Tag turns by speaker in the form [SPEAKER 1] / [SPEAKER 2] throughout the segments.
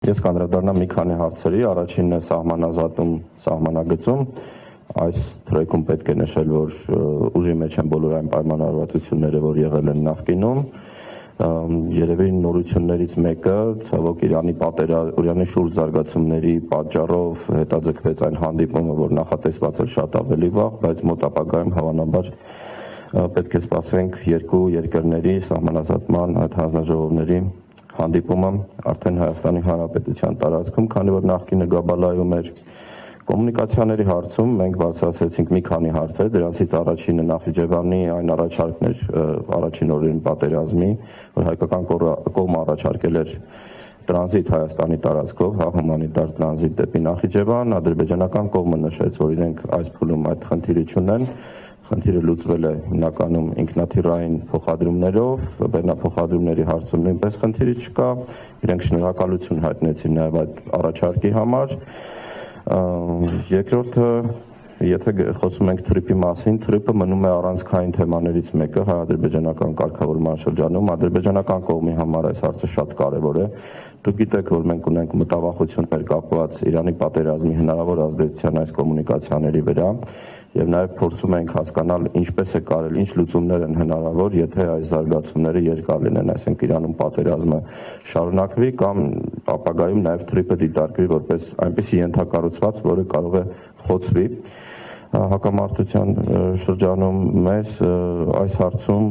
[SPEAKER 1] Ես կանդրադառնամ մի քանի հարցերի, առաջինն է սահմանազատում, սահմանագծում, այս թրեքում պետք է նշել, որ ուժի մեջ են բոլոր այն պայմանավորվածությունները, որ եղել են նախկինում, երևի նորություններից մեկը, ցավոք Իրանի շուրջ զարգացումների պատճառով հետաձգվեց այն հանդիպումը, որ նախատեսված էր շատ ավելի վաղ, բայց մոտ ապագայում հավանաբար պետք է սպասենք երկու երկրների սահմանազատման այդ հանձնաժողովների հանդիպումը արդեն Հայաստանի Հանրապետության տարածքում, քանի որ նախկինը Գաբալայում էր կոմունիկացիաների հարցում, մենք բարձրացրեցինք մի քանի հարցեր, դրանցից առաջինը Նախիջևանի այն առաջարկն էր առաջին օրերին պատերազմի, որ հայկական կողմը առաջարկել էր տրանզիտ Հայաստանի տարածքով, հումանիտար տրանզիտ դեպի Նախիջևան, ադրբեջանական կողմը նշեց, որ իրենք այս փուլում այդ խնդիրը չունեն, խնդիրը լուծվել է հիմնականում ինքնաթիռային փոխադրումներով, բեռնափոխադրումների հարցում նույնպես խնդիրի չկա, իրենք շնորհակալություն հայտնեցին նաև այդ առաջարկի համար։ Երկրորդը, եթե խոսում ենք թրիպի մասին, թրիպը մնում է առանցքային թեմաներից մեկը հայ-ադրբեջանական կարգավորման շրջանում, ադրբեջանական կողմի համար այս հարցը շատ կարևոր է։ Դուք գիտեք, որ մենք ունենք մտավախություններ կապված Իրանի պատերազմի հնարավոր ազդեցության այս կոմունիկացիաների վրա եւ նաեւ փորձում ենք հասկանալ ինչպես է կարելի, ինչ լուծումներ են հնարավոր, եթե այս զարգացումները երկար լինեն, այսինքն Իրանում պատերազմը շարունակվի կամ ապագայում նաեւ թրիպը դիտարկվի որպես այնպիսի ենթակառուցված, որը կարող է խոցվի հակամարտության շրջանում մեզ այս հարցում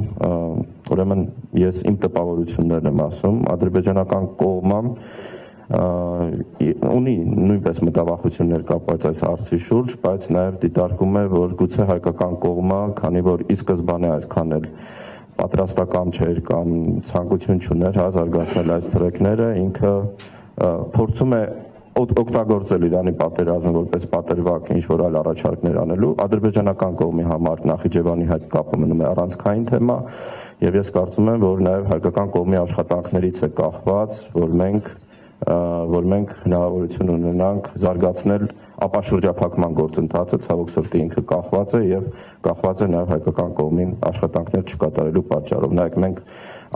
[SPEAKER 1] ուրեմն ես իմ տպավորություններն եմ ասում, ադրբեջանական կողմը ունի նույնպես մտավախություններ կապված այս հարցի շուրջ, բայց նաև դիտարկում է, որ գուցե հայկական կողմը, քանի որ ի սկզբանե այսքան էլ պատրաստական չէր կամ ցանկություն չուներ զարգացնել այս թրեքները, ինքը փորձում է օգտագործել Իրանի պատերազմը որպես պատրվակ ինչ-որ այլ առաջարկներ անելու, ադրբեջանական կողմի համար Նախիջևանի հետ կապը մնում է առանցքային թեմա, եւ ես կարծում եմ, որ նաեւ հայկական կողմի աշխատանքներից է կախված, որ մենք հնարավորություն ունենանք զարգացնել ապաշրջափակման գործընթացը, ցավոք սրտի ինքը կախված է եւ կախված է նաեւ հայկական կողմի աշխատանքներ չկատարելու պատճառով։ Նայեք, մենք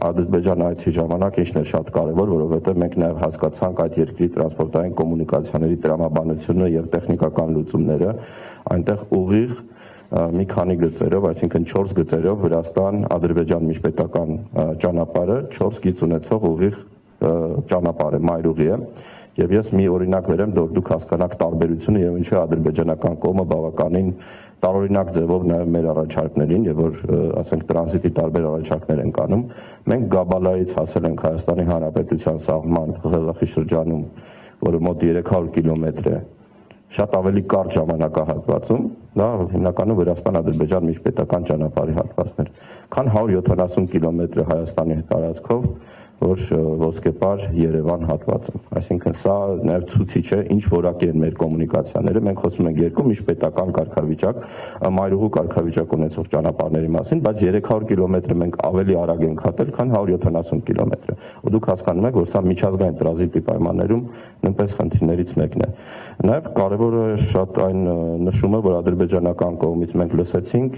[SPEAKER 1] Ադրբեջան այցի ժամանակ ինչն է շատ կարևոր, որովհետեւ մենք նաեւ հասկացանք այդ երկրի տրանսպորտային կոմունիկացիաների տրամաբանությունը եւ տեխնիկական լուծումները, այնտեղ ուղիղ մի քանի գծերով, այսինքն 4 գծերով Վրաստան-Ադրբեջան միջպետական ճանապարհը 4 գիծ ունեցող ուղիղ ճանապարհ է, մայրուղի է, եւ ես մի օրինակ վերեմ, որ դուք հասկանաք տարբերությունը եւ ինչու ադրբեջանական կողմը բավականին տարօրինակ ձևով նաեւ մեր առաջարկներին եւ որ ասենք տրանզիտի տարբեր առաջարկներ են կանում։ Մենք Գաբալայից հասել ենք Հայաստանի Հանրապետության սահման Ղազախի շրջանում, որը մոտ 300 կիլոմետր է, շատ ավելի կարճ ժամանակահատվածում, դա հիմնականում Վրաստան-Ադրբեջան միջպետական ճանապարհի հատվածներ, քան 170 կիլոմետր Հայաստանի տարածքով, որ ոսկեպար Երևան հատվածում։ Այսինքն սա նաև ցուցիչ է, ինչ որակի են մեր կոմունիկացիաները։ Մենք խոսում ենք երկու միջպետական կարգավիճակ, մայրուղու կարգավիճակ ունեցող ճանապարհների մասին, բայց 300 կիլոմետրը մենք ավելի արագ ենք հատել, քան 170 կիլոմետրը։ Ու դուք հասկանում եք, որ սա միջազգային տրանզիտի պայմաններում նույնպես խնդիրներից մեկն է։ Նաև կարևոր է շատ այն նշումը, որ ադրբեջանական կողմից մենք լսեցինք,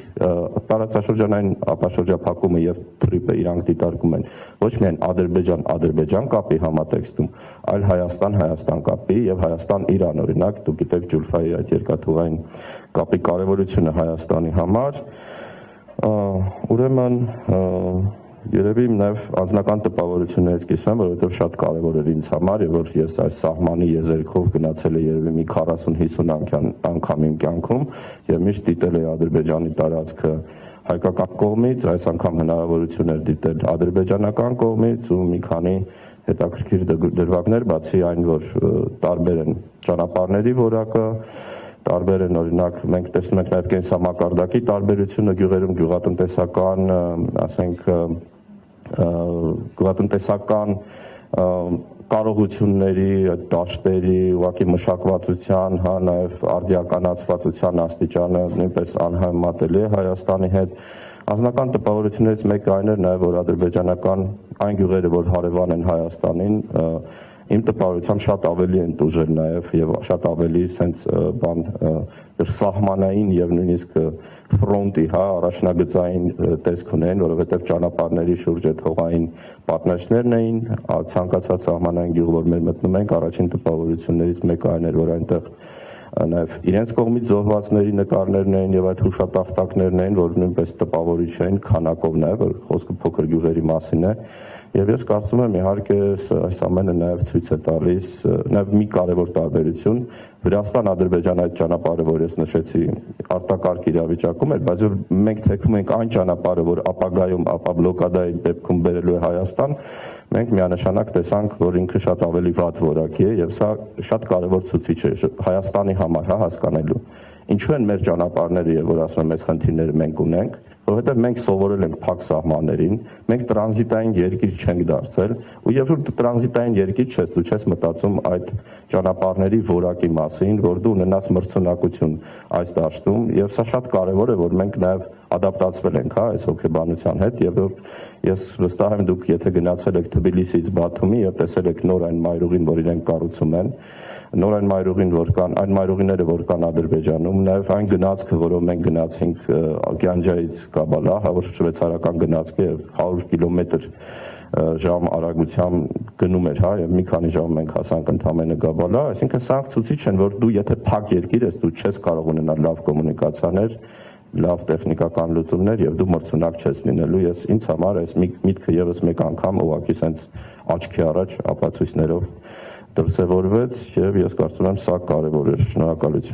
[SPEAKER 1] տարածաշրջանային ապաշրջափակումը եւ թրիպը իրանք դիտարկում են ոչ միայն Ադրբեջան կապի համատեքստում, այլ Հայաստան կապի եւ Հայաստան-Իրան, օրինակ, դուք գիտեք Ջուլֆայի այդ երկաթուղային կապի կարեւորությունը Հայաստանի համար, ուրեմն երևի նաև անձնական տպավորություններից կիսում եմ, որովհետև շատ կարևոր էր ինձ համար եւ որ ես այս սահմանի եզերքով գնացել եմ երևի մի 40-50 անգամ իմ կյանքում եւ միշտ դիտել եմ Ադրբեջանի տարածքը հայկական կողմից, այս անգամ հնարավորություն էր դիտել ադրբեջանական կողմից ու մի քանի հետաքրքիր դրվագներ, բացի այն, որ տարբեր են ճանապարհների որակը, տարբեր են օրինակ մենք տեսնում ենք նաև կենսամակարդակի տարբերությունը գյուղերում գյուղատնտեսական, ասենք գյուղատնտեսական կարողությունների, դաշտերի, ուղղակի մշակվածության, նաև արդիականացվածության աստիճանը նույնպես անհամեմատելի է Հայաստանի հետ։ Անձնական տպավորություններից մեկը այն էր նաև, որ ադրբեջանական այն գյուղերը, որ հարևան են Հայաստանին, իմ տպավորությամբ շատ ավելի են տուժել նաև եւ շատ ավելի sense բան սահմանային եւ նույնիսկ ֆրոնտի, հա, առաջնագծային տեսք ունեն, որովհետեւ ճանապարհների շուրջ այդ հողային պատնեշներն էին, ցանկացած սահմանային գյուղ, որ մեր մտնում ենք, առաջին տպավորություններից մեկը այն էր, որ այնտեղ նաև իրենց կողմից զոհվածների նկարներն էին եւ այդ հուշատախտակներն էին, որ նույնպես տպավորիչ էին քանակով նաև, որ խոսքը փոքր գյուղերի մասին է։ Եվ ես կարծում եմ իհարկե այս ամենը նաև ցույց է տալիս նաև մի կարևոր տարբերություն Վրաստան-Ադրբեջան այդ ճանապարհը, որ ես նշեցի, արտակարգ իրավիճակում էր, բայց որ մենք թեքվում ենք այն ճանապարհը, որ ապագայում ապաբլոկադայի դեպքում բերելու է Հայաստան, մենք միանշանակ տեսանք, որ ինքը շատ ավելի վատ որակի է եւ սա շատ կարևոր ցուցիչ է Հայաստանի համար, հա, հասկանալու։ Ինչու են մեր ճանապարհները եւ որ ասում եմ, այս խնդիրները մենք ունենք, որովհետեւ մենք սովորել ենք փակ սահմաններին, մենք տրանզիտային երկիր չենք դարձել, ու երբ որ տրանզիտային երկիր չես, դու չես մտածում այդ ճանապարհների որակի մասին, որ դու ունենաս մրցունակություն այս դաշտում, եւ սա շատ կարեւոր է, որ մենք նաեւ ադապտացվել ենք, հա, այս հոգեբանության հետ, եւ որ ես վստահ եմ դուք եթե գնացել եք Թբիլիսից Բաթումի եւ տեսել եք նոր այն մայրուղին, որ իրենք կառուցում են, նոր այն մայրուղին, որ կան, այն մայրուղիները, որ կան Ադրբեջանում, նաև այն գնացքը, որով մենք գնացինք Գյանջայից Կաբալա, հա, որ շվեյցարական գնացք է 100 կիլոմետր ժամ արագությամբ գնում էր, հա, եւ մի քանի ժամ մենք հասանք ընդամենը Կաբալա, այսինքն սրանք ցուցիչ են, որ դու եթե փակ երկիր ես, դու չես կարող ունենալ լավ կոմունիկացիաներ, լավ տեխնիկական լուծումներ եւ դու մրցունակ չես լինելու։ Ես ինձ համար այս միտքը եւս մեկ անգամ ուղղակի սենց աչքի առաջ ապացույցներով դրսևորվեց եւ ես կարծում եմ սա կարեւոր է։ Շնորհակալություն։